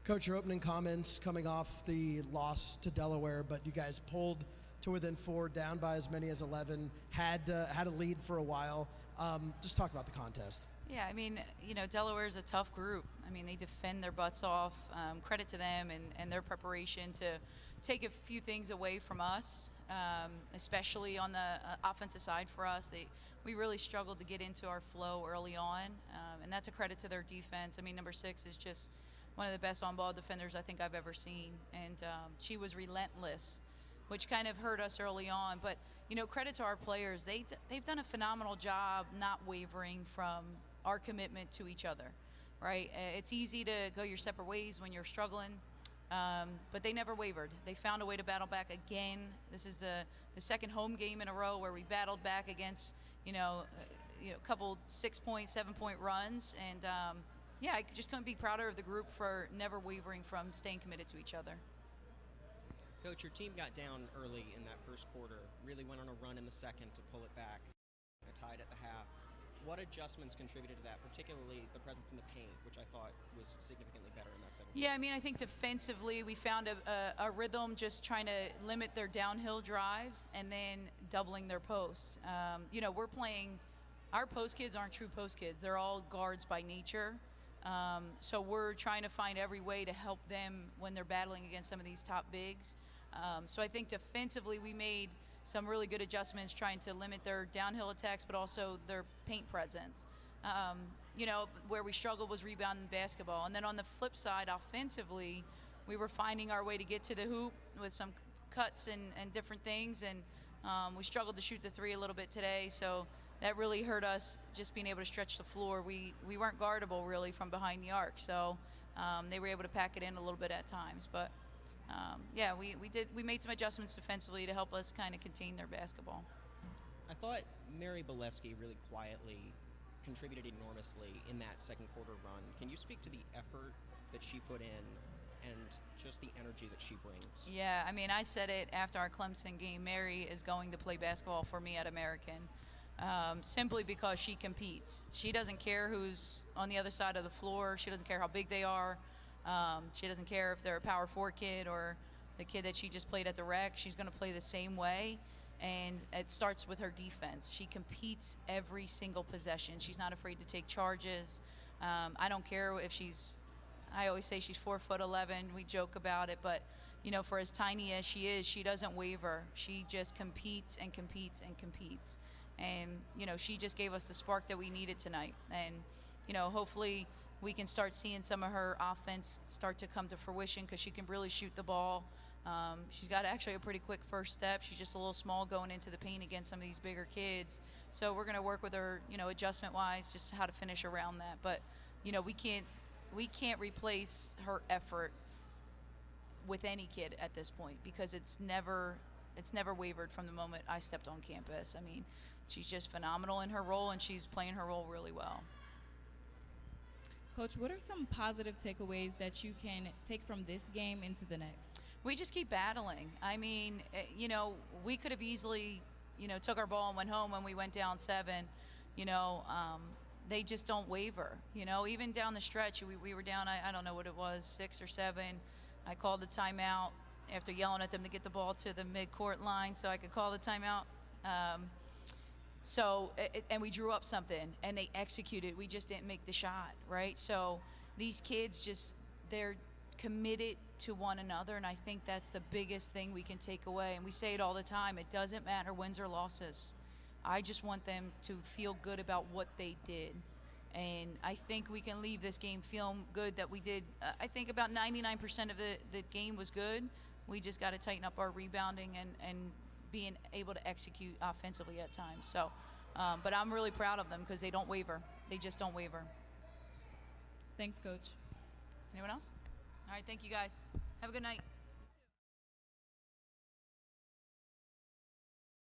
Coach, your opening comments coming off the loss to Delaware, but you guys pulled to within 4, down by as many as 11, had a lead for a while. Just talk about the contest. Yeah, I mean, Delaware is a tough group. I mean, they defend their butts off. Credit to them and their preparation to take a few things away from us, especially on the offensive side for us. We really struggled to get into our flow early on, and that's a credit to their defense. I mean, number 6 is just one of the best on-ball defenders I think I've ever seen, and she was relentless, which kind of hurt us early on. But, credit to our players. They've done a phenomenal job not wavering from our commitment to each other, right? It's easy to go your separate ways when you're struggling, but they never wavered. They found a way to battle back again. This is the second home game in a row where we battled back against, a couple 6-point, 7-point runs, and I just couldn't be prouder of the group for never wavering from staying committed to each other. Coach, your team got down early in that first quarter, really went on a run in the second to pull it back, tied at the half. What adjustments contributed to that, particularly the presence in the paint, which I thought was significantly better in that second quarter? Yeah, I mean, I think defensively we found a rhythm just trying to limit their downhill drives and then doubling their posts. We're playing – our post kids aren't true post kids. They're all guards by nature. So we're trying to find every way to help them when they're battling against some of these top bigs. So I think defensively we made some really good adjustments trying to limit their downhill attacks, but also their paint presence. Where we struggled was rebounding basketball. And then on the flip side, offensively, we were finding our way to get to the hoop with some cuts and different things. And we struggled to shoot the 3 a little bit today. So that really hurt us, just being able to stretch the floor. We weren't guardable really from behind the arc. So they were able to pack it in a little bit at times. But we made some adjustments defensively to help us kind of contain their basketball. I thought Mary Bolesky really quietly contributed enormously in that second quarter run. Can you speak to the effort that she put in and just the energy that she brings? Yeah, I mean, I said it after our Clemson game. Mary is going to play basketball for me at American, simply because she competes. She doesn't care who's on the other side of the floor. She doesn't care how big they are. She doesn't care if they're a power 4 kid or the kid that she just played at the rec. She's going to play the same way, and it starts with her defense. She competes every single possession. She's not afraid to take charges. I don't care if I always say she's 4'11". We joke about it, but for as tiny as she is, she doesn't waver. She just competes and competes and competes. And, she just gave us the spark that we needed tonight. And, hopefully we can start seeing some of her offense start to come to fruition because she can really shoot the ball. She's got actually a pretty quick first step. She's just a little small going into the paint against some of these bigger kids. So we're going to work with her, adjustment-wise, just how to finish around that. But, we can't replace her effort with any kid at this point because it's never wavered from the moment I stepped on campus. I mean, she's just phenomenal in her role, and she's playing her role really well. Coach, what are some positive takeaways that you can take from this game into the next? We just keep battling. I mean, we could have easily, took our ball and went home when we went down 7. They just don't waver. Even down the stretch, we were down, I don't know what it was, 6 or 7. I called the timeout after yelling at them to get the ball to the midcourt line so I could call the timeout. And we drew up something, and they executed. We just didn't make the shot, right? So these kids they're committed to one another, and I think that's the biggest thing we can take away. And we say it all the time. It doesn't matter wins or losses. I just want them to feel good about what they did. And I think we can leave this game feeling good that we did. I think about 99% of the game was good. We just got to tighten up our rebounding and being able to execute offensively at times. So, but I'm really proud of them because they don't waver. They just don't waver. Thanks, Coach. Anyone else? All right, thank you guys. Have a good night.